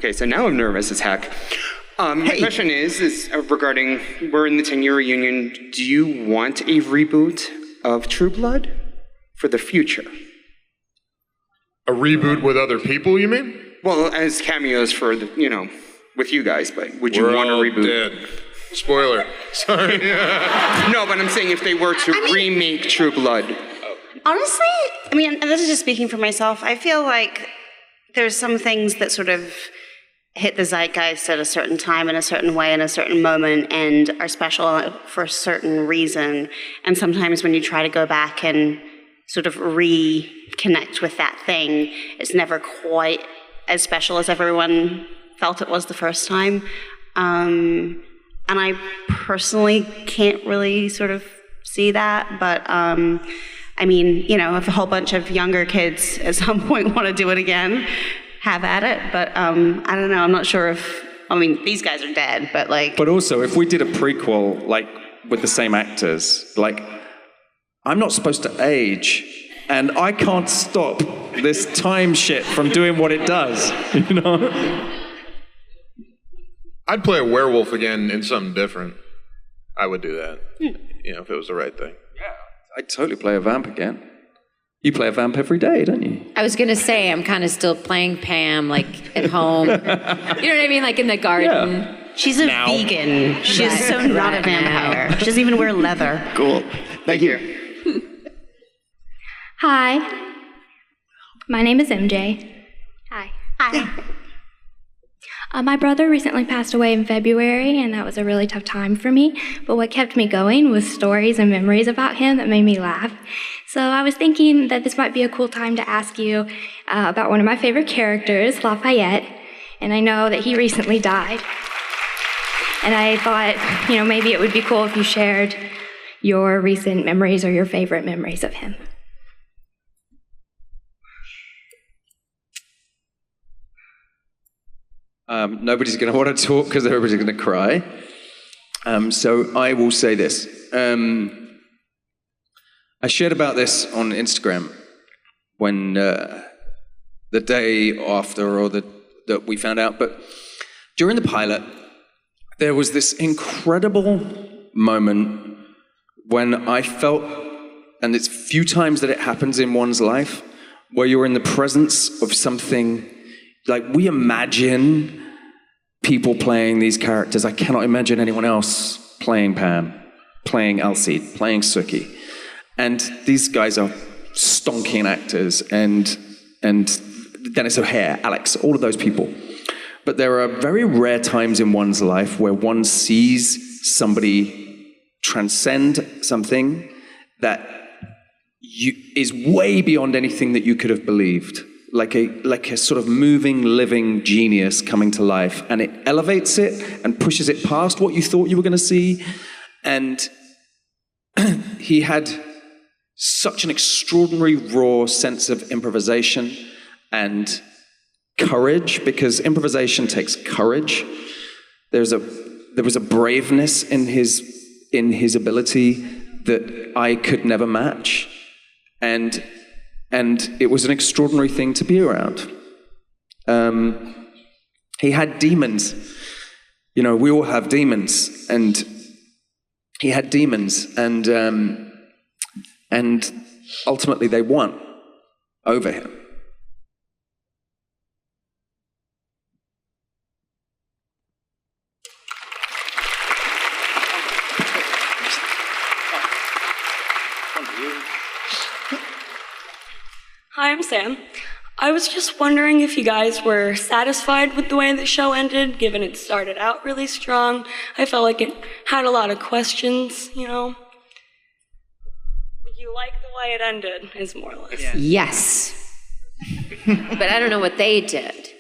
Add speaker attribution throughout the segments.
Speaker 1: Okay, so now I'm nervous as heck. My question is regarding, we're in the 10-year reunion. Do you want a reboot of True Blood for the future?
Speaker 2: A reboot with other people, you mean?
Speaker 1: Well, as cameos for, with you guys, but would you want a reboot?
Speaker 2: Dead. Spoiler. Sorry.
Speaker 1: No, but I'm saying if they were to remake True Blood.
Speaker 3: Honestly, and this is just speaking for myself, I feel like there's some things that sort of hit the zeitgeist at a certain time in a certain way in a certain moment and are special for a certain reason. And sometimes when you try to go back and sort of reconnect with that thing, it's never quite as special as everyone felt it was the first time. And I personally can't really sort of see that, but if a whole bunch of younger kids at some point want to do it again, have at it, but I don't know, I'm not sure if, these guys are dead, but like...
Speaker 4: But also, if we did a prequel, like, with the same actors, like, I'm not supposed to age, and I can't stop this time shit from doing what it does,
Speaker 2: I'd play a werewolf again in something different. I would do that, if it was the right thing.
Speaker 4: Yeah, I'd totally play a vamp again. You play a vamp every day, don't you?
Speaker 5: I was going to say, I'm kind of still playing Pam, like, at home. You know what I mean? Like, in the garden.
Speaker 4: Yeah.
Speaker 3: She's a vegan. She's so not a vampire. She doesn't even wear leather.
Speaker 1: Cool. Thank you.
Speaker 6: Hi. My name is MJ. Hi. My brother recently passed away in February, and that was a really tough time for me. But what kept me going was stories and memories about him that made me laugh. So I was thinking that this might be a cool time to ask you about one of my favorite characters, Lafayette. And I know that he recently died. And I thought, maybe it would be cool if you shared your recent memories or your favorite memories of him.
Speaker 4: Nobody's going to want to talk because everybody's going to cry. So I will say this. I shared about this on Instagram when the day after or that we found out. But during the pilot, there was this incredible moment when I felt, and it's few times that it happens in one's life, where you're in the presence of something. Like, we imagine people playing these characters. I cannot imagine anyone else playing Pam, playing Alcide, playing Sookie. And these guys are stonking actors, and Dennis O'Hare, Alex, all of those people. But there are very rare times in one's life where one sees somebody transcend something that is way beyond anything that you could have believed. Like a sort of moving, living genius coming to life, and it elevates it and pushes it past what you thought you were going to see. And he had such an extraordinary raw sense of improvisation and courage, because improvisation takes courage. There was a braveness in his ability that I could never match, and it was an extraordinary thing to be around. He had demons. We all have demons, and he had demons, and ultimately they won over him.
Speaker 7: Hi, I'm Sam. I was just wondering if you guys were satisfied with the way the show ended, given it started out really strong. I felt like it had a lot of questions, Did you like the way it ended, is more or less.
Speaker 5: Yeah. Yes. But I don't know what they did.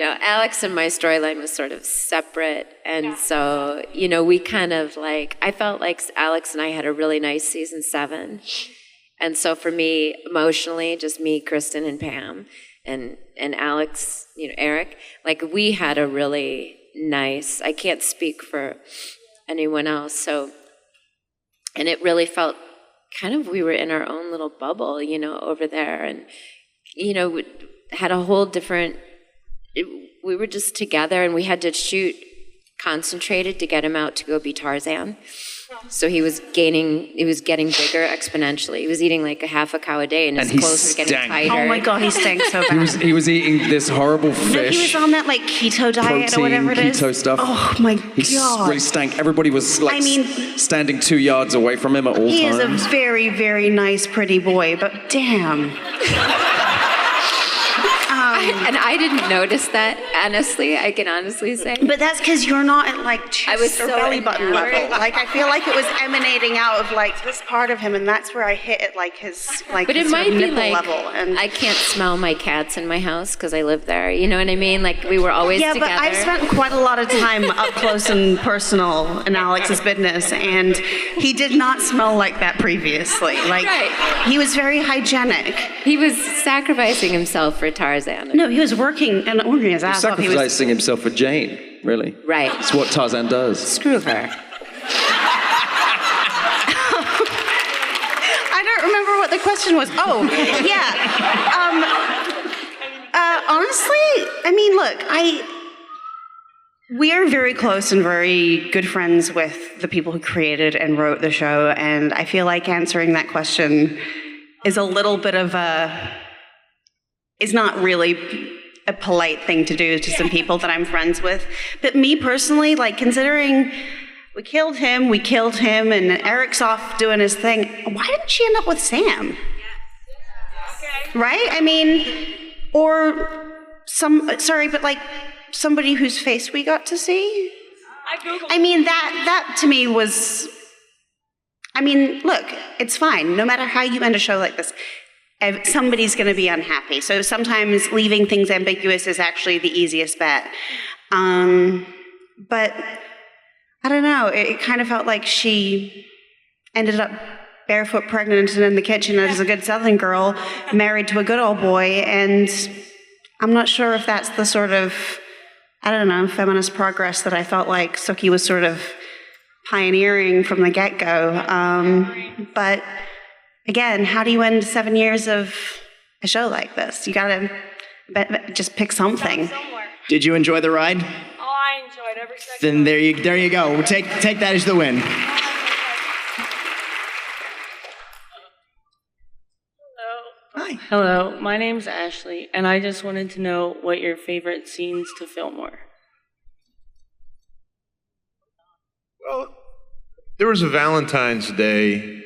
Speaker 5: Alex and my storyline was sort of separate, and so, we kind of I felt like Alex and I had a really nice season 7. And so for me, emotionally, just me, Kristen, and Pam, and Alex, Eric, we had a really nice, I can't speak for anyone else, so, and it really felt kind of, we were in our own little bubble, over there, and, had a whole different we were just together, and we had to shoot concentrated to get him out to go be Tarzan. So he was getting bigger exponentially. He was eating like a half a cow a day, and his clothes were getting tighter.
Speaker 3: Oh my God, he stank so bad.
Speaker 4: He was eating this horrible fish.
Speaker 3: No, he was on that like keto diet or whatever it is.
Speaker 4: Keto stuff.
Speaker 3: Oh my
Speaker 4: He
Speaker 3: God.
Speaker 4: really stank. Everybody was like standing 2 yards away from him at all
Speaker 3: He
Speaker 4: times.
Speaker 3: is a very, very nice, pretty boy, but damn.
Speaker 5: And I didn't notice that, honestly. I can honestly say.
Speaker 3: But that's because you're not at like chest
Speaker 5: I was
Speaker 3: or
Speaker 5: so
Speaker 3: belly button
Speaker 5: enamored.
Speaker 3: level. Like I feel like it was emanating out of like this part of him, and that's where I hit it like his like.
Speaker 5: But it
Speaker 3: his sort
Speaker 5: might
Speaker 3: of
Speaker 5: be
Speaker 3: nipple
Speaker 5: like
Speaker 3: level. And
Speaker 5: I can't smell my cats in my house because I live there. You know what I mean? Like we were always
Speaker 3: yeah,
Speaker 5: together.
Speaker 3: but I've spent quite a lot of time up close and personal in Alex's business, and he did not smell like that previously. Like he was very hygienic.
Speaker 5: He was sacrificing himself for Tarzan.
Speaker 3: No, he was working and working his ass off. He was
Speaker 4: Sacrificing himself for Jane, really.
Speaker 5: Right.
Speaker 4: It's what Tarzan does.
Speaker 5: Screw her.
Speaker 3: I don't remember what the question was. Oh, yeah. Honestly, I mean, look, we are very close and very good friends with the people who created and wrote the show, and I feel like answering that question is a little bit of is not really a polite thing to do to some people that I'm friends with. But me personally, like considering we killed him, and Eric's off doing his thing, why didn't she end up with Sam? Right? I mean, or like somebody whose face we got to see? I mean, that to me was, I mean, look, it's fine. No matter how you end a show like this, somebody's going to be unhappy. So sometimes leaving things ambiguous is actually the easiest bet. But I don't know. It kind of felt like she ended up barefoot, pregnant, and in the kitchen as a good Southern girl, married to a good old boy. And I'm not sure if that's the sort of, I don't know, feminist progress that I felt like Sookie was sort of pioneering from the get-go. But again, how do you end 7 years of a show like this? You gotta just pick something.
Speaker 8: Did you enjoy the ride?
Speaker 7: Oh, I enjoyed every second.
Speaker 8: Then there you go. We'll take that as the win. Hi.
Speaker 7: Hello, my name's Ashley, and I just wanted to know what your favorite scenes to film were.
Speaker 2: Well, there was a Valentine's Day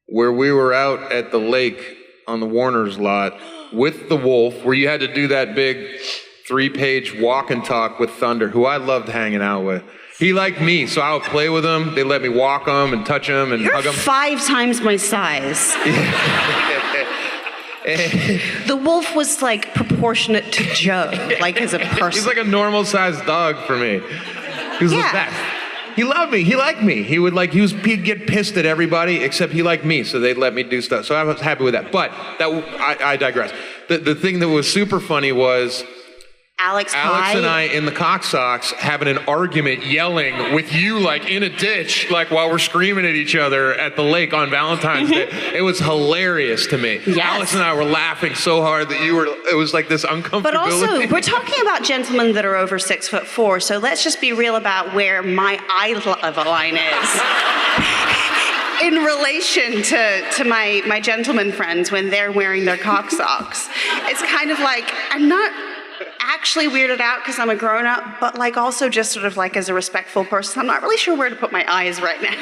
Speaker 2: where we were out at the lake on the Warner's lot with the wolf, where you had to do that big 3-page walk and talk with Thunder, who I loved hanging out with. He liked me, so I would play with him. They let me walk him and touch him and hug him.
Speaker 3: You're 5 times my size. The wolf was like proportionate to Joe, like as a person.
Speaker 2: He's like a normal-sized dog for me. He was the best. He loved me. He liked me. He'd get pissed at everybody except he liked me, so they'd let me do stuff. So I was happy with that. But I digress. The thing that was super funny was
Speaker 3: Alex
Speaker 2: and I in the cock socks having an argument, yelling with you like in a ditch, like while we're screaming at each other at the lake on Valentine's Day. It was hilarious to me.
Speaker 3: Yes.
Speaker 2: Alex and I were laughing so hard that it was like this uncomfortability.
Speaker 3: But also, we're talking about gentlemen that are over 6'4", so let's just be real about where my eye line is. In relation to my gentleman friends when they're wearing their cock socks. It's kind of like, I'm not actually weirded out because I'm a grown-up, but like also just sort of like as a respectful person, I'm not really sure where to put my eyes right now.
Speaker 2: And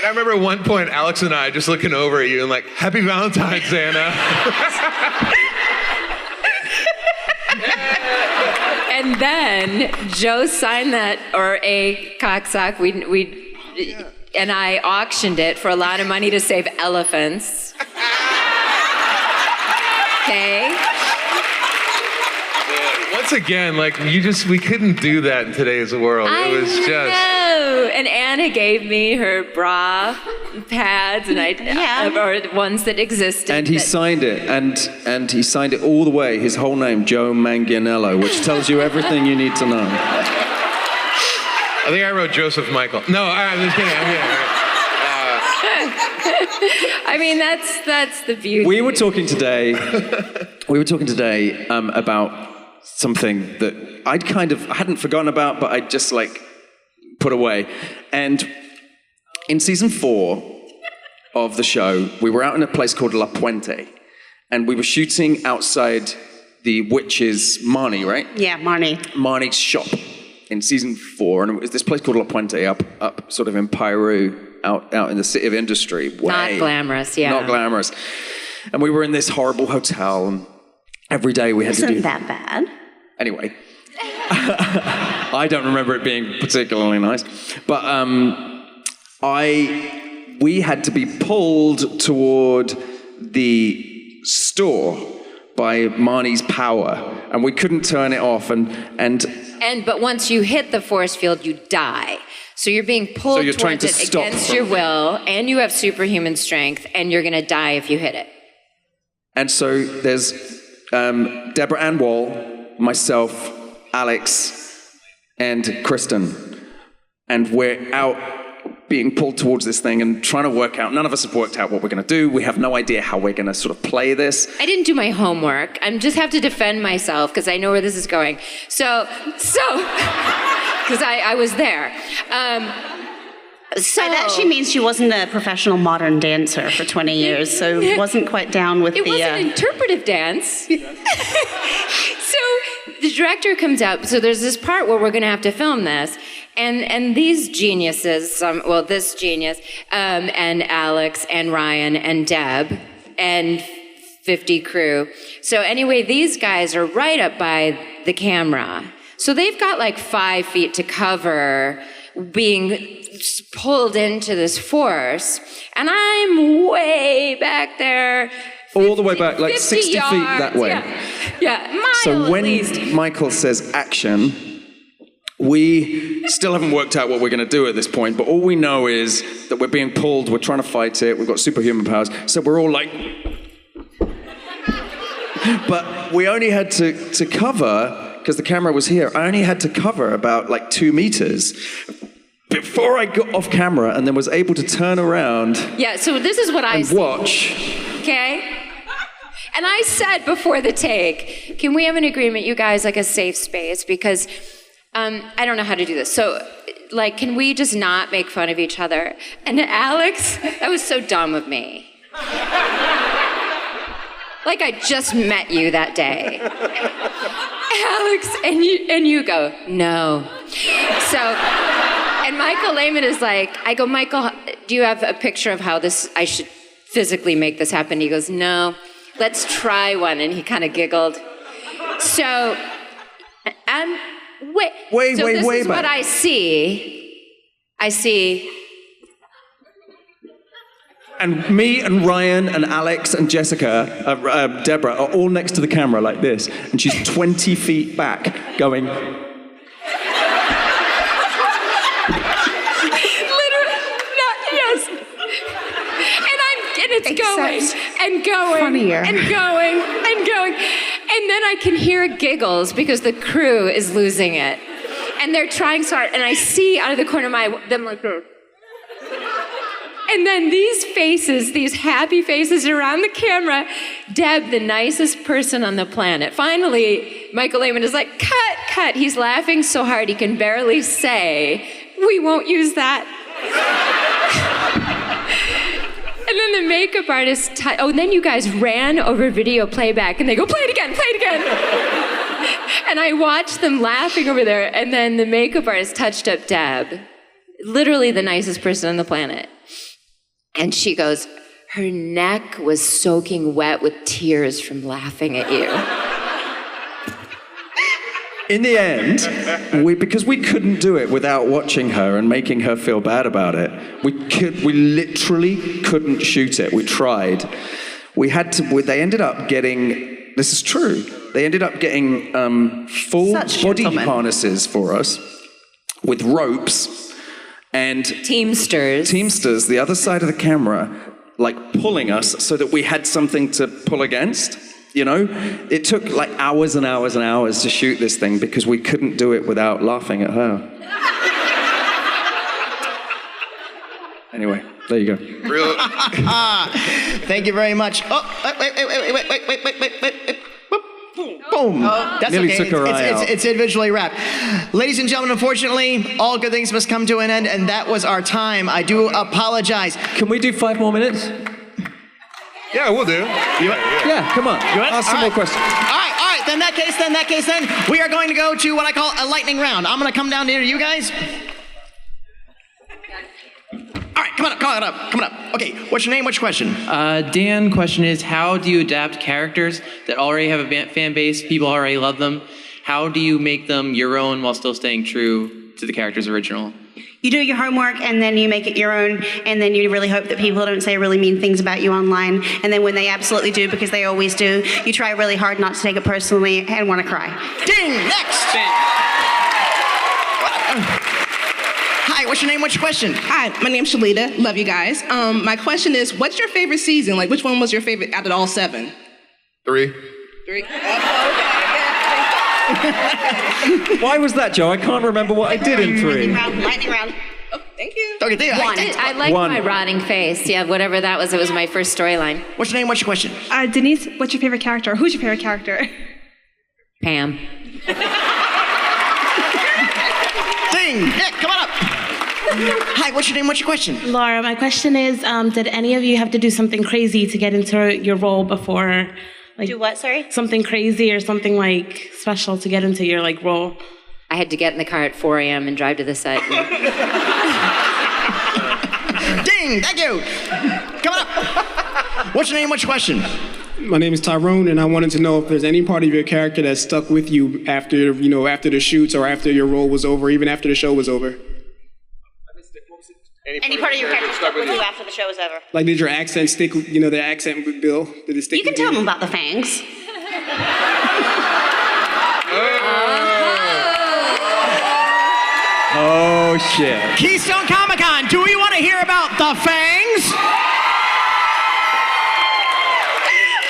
Speaker 2: I remember at one point, Alex and I just looking over at you and like, Happy Valentine's, Anna.
Speaker 5: And then Joe signed that, or a cocksock. And I auctioned it for a lot of money to save elephants. Okay.
Speaker 2: Once again, like we couldn't do that in today's world. It was just.
Speaker 5: No. And Anna gave me her bra pads, and or the ones that existed.
Speaker 4: And he signed it, and he signed it all the way. His whole name, Joe Manganiello, which tells you everything you need to know.
Speaker 2: I think I wrote Joseph Michael. No, I'm just kidding. I'm kidding.
Speaker 5: I mean, that's the beauty.
Speaker 4: We were talking today about something that I hadn't forgotten about, but I'd just put away. And in season 4 of the show, we were out in a place called La Puente, and we were shooting outside the witch's Marnie, right?
Speaker 3: Yeah, Marnie.
Speaker 4: Marnie's shop in season 4, and it was this place called La Puente up sort of in Peru, out in the city of industry.
Speaker 5: Not glamorous, yeah.
Speaker 4: Not glamorous. And we were in this horrible hotel, and every day we had to do...
Speaker 3: Isn't that bad?
Speaker 4: Anyway. I don't remember it being particularly nice. But we had to be pulled toward the store by Marnie's power, and we couldn't turn it off, but
Speaker 5: once you hit the force field, you die. So you're being pulled towards it against your will, and you have superhuman strength, and you're going to die if you hit it.
Speaker 4: And so there's Deborah Ann Wall, myself, Alex, and Kristen, and we're out being pulled towards this thing and trying to work out. None of us have worked out what we're going to do. We have no idea how we're going to sort of play this.
Speaker 5: I didn't do my homework. I just have to defend myself because I know where this is going. So, because I was there.
Speaker 3: So that she means she wasn't a professional modern dancer for 20 years, so wasn't quite down with
Speaker 5: it was an interpretive dance. So the director comes out. So there's this part where we're going to have to film this. And these geniuses, this genius, and Alex and Ryan and Deb and 50 crew. So anyway, these guys are right up by the camera. So they've got 5 feet to cover being pulled into this force. And I'm way back there.
Speaker 4: All the way back, 60
Speaker 5: yards,
Speaker 4: feet that way.
Speaker 5: Yeah, mile
Speaker 4: so when
Speaker 5: at least.
Speaker 4: Michael says action, we still haven't worked out what we're going to do at this point, but all we know is that we're being pulled, we're trying to fight it, we've got superhuman powers, so we're all But we only had to cover, because the camera was here, I only had to cover about 2 meters before I got off camera and then was able to turn around.
Speaker 5: Yeah, so this is what I
Speaker 4: watch.
Speaker 5: Okay? And I said before the take, can we have an agreement, you guys, a safe space? Because I don't know how to do this. So, can we just not make fun of each other? And Alex, that was so dumb of me. I just met you that day. Alex, and you go, no. So, and Michael Lehman is I go, Michael, do you have a picture of how I should physically make this happen? He goes, no, let's try one. And he kind of giggled. So, Wait, so this is what I see.
Speaker 4: And me and Ryan and Alex and Jessica, Deborah, are all next to the camera like this. And she's 20 feet back going...
Speaker 5: Yes. And it's going and going
Speaker 3: funnier.
Speaker 5: And going and going. And then I can hear giggles because the crew is losing it. And they're trying so hard. And I see out of the corner of them this. And then these faces, these happy faces around the camera, Deb, the nicest person on the planet. Finally, Michael Lehman is cut. He's laughing so hard he can barely say, we won't use that. And then the makeup artist, then you guys ran over video playback and they go, play it again. And I watched them laughing over there. And then the makeup artist touched up Deb, literally the nicest person on the planet. And she goes, her neck was soaking wet with tears from laughing at you.
Speaker 4: In the end, because we couldn't do it without watching her and making her feel bad about it, we literally couldn't shoot it. We tried. They ended up getting, this is true, they ended up getting full body harnesses for us with ropes and
Speaker 5: Teamsters,
Speaker 4: the other side of the camera, pulling us so that we had something to pull against. It took hours and hours and hours to shoot this thing because we couldn't do it without laughing at her. Anyway,
Speaker 9: There you go.
Speaker 2: Real.
Speaker 8: Thank you very much. Oh, wait. Boom. That's
Speaker 9: Nearly
Speaker 8: okay.
Speaker 9: took her eye out.
Speaker 8: It's individually wrapped. Ladies and gentlemen, unfortunately, all good things must come to an end, and that was our time. I do apologize.
Speaker 9: Can we do 5 more minutes?
Speaker 2: Yeah, we'll do.
Speaker 9: Yeah, come on. Ask some more questions.
Speaker 8: All right. Then that case, we are going to go to what I call a lightning round. I'm going to come down here to you guys. All right, come on up. Okay, what's your name? What's your question?
Speaker 10: Dan, question is, how do you adapt characters that already have a fan base, people already love them? How do you make them your own while still staying true to the character's original?
Speaker 3: You do your homework, and then you make it your own, and then you really hope that people don't say really mean things about you online. And then when they absolutely do, because they always do, you try really hard not to take it personally and want to cry.
Speaker 8: Ding! Next! Hi, what's your name? What's your question?
Speaker 11: Hi, my name's Shalita. Love you guys. My question is, what's your favorite season? Like, which one was your favorite out of all 7?
Speaker 2: 3.
Speaker 11: 3?
Speaker 9: Why was that, Joe? I can't remember what I did in 3.
Speaker 3: Lightning round.
Speaker 11: Oh, thank you.
Speaker 8: Okay,
Speaker 5: I like my rotting face. Yeah, whatever that was, it was my first storyline.
Speaker 8: What's your name? What's your question?
Speaker 12: Denise, what's your favorite character? Who's your favorite character?
Speaker 5: Pam.
Speaker 8: Ding! Nick, come on up. Hi, what's your name? What's your question?
Speaker 13: Laura, my question is, did any of you have to do something crazy to get into your role before? Like,
Speaker 3: do what, sorry?
Speaker 13: Something crazy or something like special to get into your like role?
Speaker 5: I had to get in the car at 4 a.m. and drive to the set.
Speaker 8: Ding! Thank you! Come on up. What's your name? What's your question?
Speaker 14: My name is Tyrone, and I wanted to know if there's any part of your character that stuck with you after the shoots or after your role was over, even after the show was over.
Speaker 3: Any part of your character stuck with you after the show was over?
Speaker 14: Like, did your accent stick? The accent with Bill? Did it stick?
Speaker 3: You can tell them about the fangs.
Speaker 9: Oh shit!
Speaker 8: Keystone Comic Con. Do we want to hear about the fangs?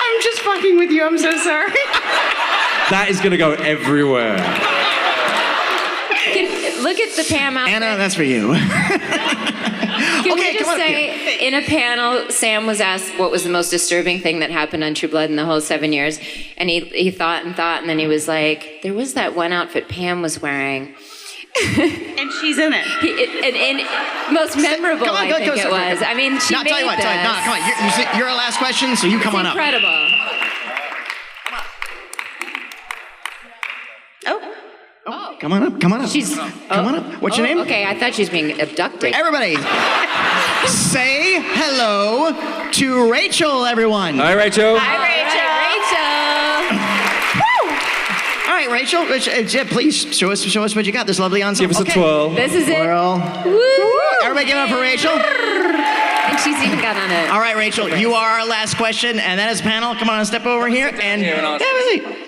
Speaker 3: I'm just fucking with you. I'm so sorry.
Speaker 9: That is gonna go everywhere.
Speaker 5: Look at the Pam outfit.
Speaker 8: Anna, that's for you.
Speaker 5: Can we just say, in a panel, Sam was asked what was the most disturbing thing that happened on True Blood in the whole 7 years, and he thought, and then he was like, there was that one outfit Pam was wearing.
Speaker 3: And she's in it.
Speaker 5: And most memorable, I think it was. I mean, she made this.
Speaker 8: No, come on. You're our last question, so you come on up.
Speaker 5: Incredible.
Speaker 8: Come on up. Come on up. Come on up. What's your name?
Speaker 5: Okay, I thought she was being abducted.
Speaker 8: Everybody, say hello to Rachel, everyone.
Speaker 9: Hi, Rachel.
Speaker 5: Hi, Rachel.
Speaker 8: All right, Rachel, please show us what you got. This lovely ensemble.
Speaker 9: Give us a twirl.
Speaker 5: This is it.
Speaker 8: Twirl. Everybody give it up for Rachel.
Speaker 5: And she's even got on it.
Speaker 8: All right, Rachel, you are our last question, and that is panel. Come on, step over here and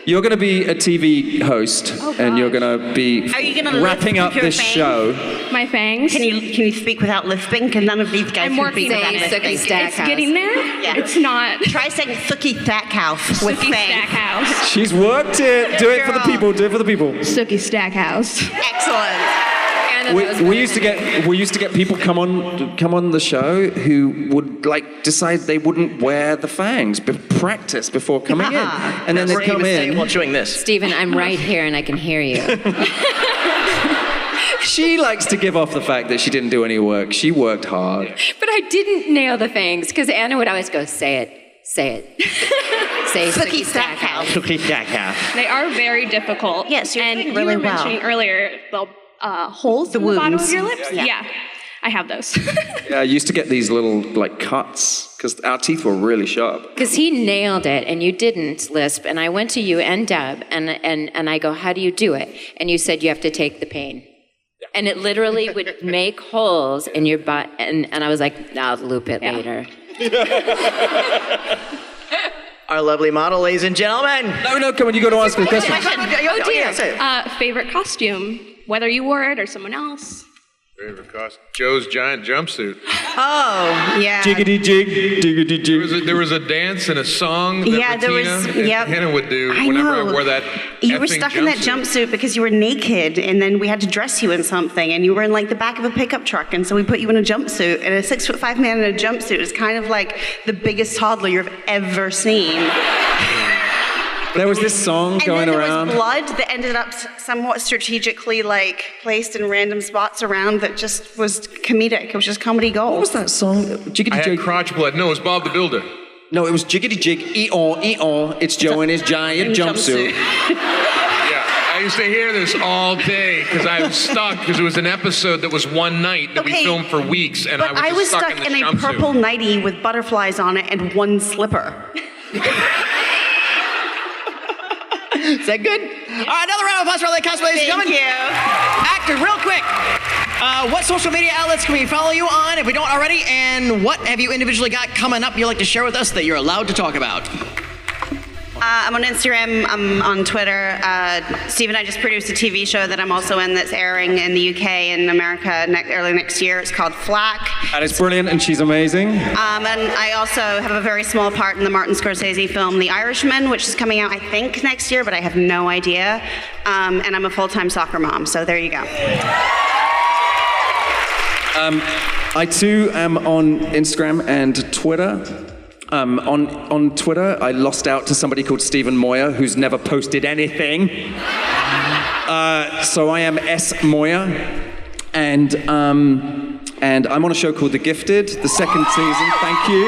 Speaker 9: You're going to be a TV host, and you're going to be wrapping up this show.
Speaker 12: My fangs.
Speaker 3: Can you speak without lisping? Because none of these guys
Speaker 12: I'm
Speaker 3: can
Speaker 12: working
Speaker 3: speak
Speaker 12: on
Speaker 3: without
Speaker 12: it.
Speaker 3: lisping.
Speaker 5: Sookie Stackhouse.
Speaker 12: It's getting there.
Speaker 3: Yeah.
Speaker 12: It's not.
Speaker 3: Try saying Sookie Stackhouse with
Speaker 12: Sookie
Speaker 3: fangs.
Speaker 12: Stackhouse.
Speaker 9: She's worked it. Do it for the people. Do it for the people.
Speaker 12: Sookie Stackhouse.
Speaker 3: Excellent.
Speaker 9: We used to get people come on the show who would decide they wouldn't wear the fangs, but practice before coming in, and then they come in
Speaker 8: while chewing this.
Speaker 5: Stephen, I'm right here and I can hear you.
Speaker 9: She likes to give off the fact that she didn't do any work. She worked hard.
Speaker 5: But I didn't nail the fangs because Anna would always go, say it. Say
Speaker 3: Sookie Stackhouse.
Speaker 8: Sookie Stackhouse.
Speaker 12: They are very difficult.
Speaker 3: Yes, you're doing
Speaker 12: and
Speaker 3: really
Speaker 12: you were
Speaker 3: well.
Speaker 12: mentioning earlier the holes in the bottom of your lips. Yeah, I have those.
Speaker 9: Yeah, I used to get these little cuts because our teeth were really sharp.
Speaker 5: Because he nailed it and you didn't lisp. And I went to you and Deb and I go, how do you do it? And you said you have to take the pain. And it literally would make holes in your butt. And I was like, I'll loop it later.
Speaker 8: Our lovely model, ladies and gentlemen.
Speaker 9: No, come on, you got to ask me a question.
Speaker 12: Favorite costume, whether you wore it or someone else.
Speaker 2: Favorite costume? Joe's giant jumpsuit.
Speaker 3: Oh, yeah.
Speaker 9: Jiggity jig, diggity jig.
Speaker 2: There was a dance and a song that Hannah would do whenever I wore that.
Speaker 3: You were stuck in that jumpsuit because you were naked, and then we had to dress you in something, and you were in like the back of a pickup truck, and so we put you in a jumpsuit, and a 6'5" man in a jumpsuit is kind of like the biggest toddler you've ever seen.
Speaker 9: There was this song going around.
Speaker 3: And then there was blood that ended up somewhat strategically like placed in random spots around that just was comedic. It was just comedy gold.
Speaker 9: What was that song?
Speaker 2: I had crotch blood. No, it was Bob the Builder.
Speaker 9: No, it was Jiggity Jig, ee-aw, ee-aw. It's Joe in his giant jumpsuit.
Speaker 2: I used to hear this all day because I was stuck because it was an episode that was one night that we filmed for weeks, and
Speaker 3: but
Speaker 2: I was just
Speaker 3: stuck in a purple nightie with butterflies on it and one slipper.
Speaker 8: Is that good? All right, another round of applause for all the cosplays.
Speaker 3: Thank you.
Speaker 8: Actor, real quick. What social media outlets can we follow you on if we don't already? And what have you individually got coming up you'd like to share with us that you're allowed to talk about?
Speaker 3: I'm on Instagram, I'm on Twitter. Steve and I just produced a TV show that I'm also in that's airing in the UK and America early next year. It's called Flack.
Speaker 9: That is brilliant, and she's amazing.
Speaker 3: And I also have a very small part in the Martin Scorsese film The Irishman, which is coming out, I think, next year, but I have no idea. And I'm a full-time soccer mom, so there you go.
Speaker 9: I too am on Instagram and Twitter. On Twitter, I lost out to somebody called Stephen Moyer, who's never posted anything. So I am S. Moyer, and I'm on a show called The Gifted, the second season. Thank you.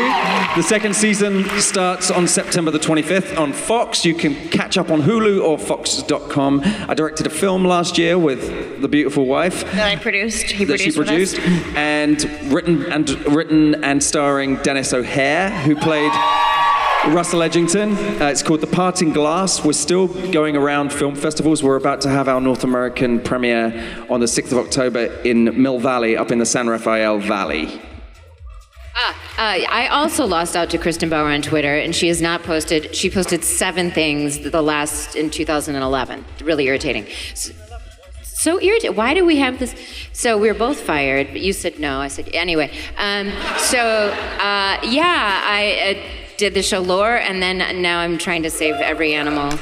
Speaker 9: The second season starts on September the 25th on Fox. You can catch up on Hulu or Fox.com. I directed a film last year with the beautiful wife
Speaker 3: that I produced. He
Speaker 9: that
Speaker 3: produced
Speaker 9: she produced,
Speaker 3: with us.
Speaker 9: and written and starring Dennis O'Hare, who played Russell Edgington. It's called The Parting Glass. We're still going around film festivals. We're about to have our North American premiere on the 6th of October in Mill Valley, up in the San Rafael Valley.
Speaker 5: I also lost out to Kristen Bauer on Twitter, and she has not posted. She posted 7 things in 2011. Really irritating. So irritating. Why do we have this? So we were both fired, but you said no. I said anyway. I did the show Lore, and then now I'm trying to save every animal.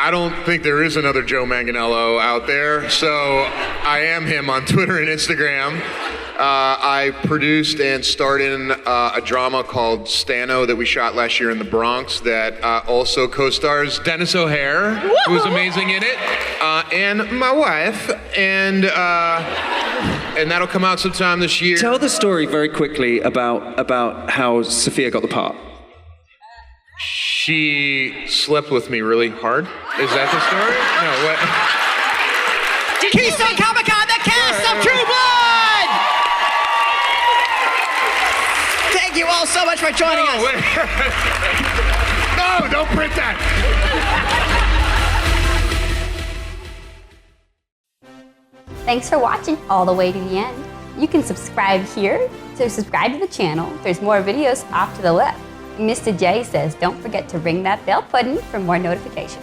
Speaker 2: I don't think there is another Joe Manganiello out there, so I am him on Twitter and Instagram. I produced and starred in a drama called Stano that we shot last year in the Bronx that also co-stars Dennis O'Hare, who was amazing in it, and my wife, and that'll come out sometime this year.
Speaker 9: Tell the story very quickly about how Sophia got the part.
Speaker 2: She slept with me really hard. Is that the story? No, what?
Speaker 8: Keystone Comic Con, the cast of True Blood! Thank you all so much for joining us.
Speaker 2: No, don't print that.
Speaker 15: Thanks for watching all the way to the end. You can subscribe here to subscribe to the channel. There's more videos off to the left. Mr. J says, don't forget to ring that bell button for more notifications.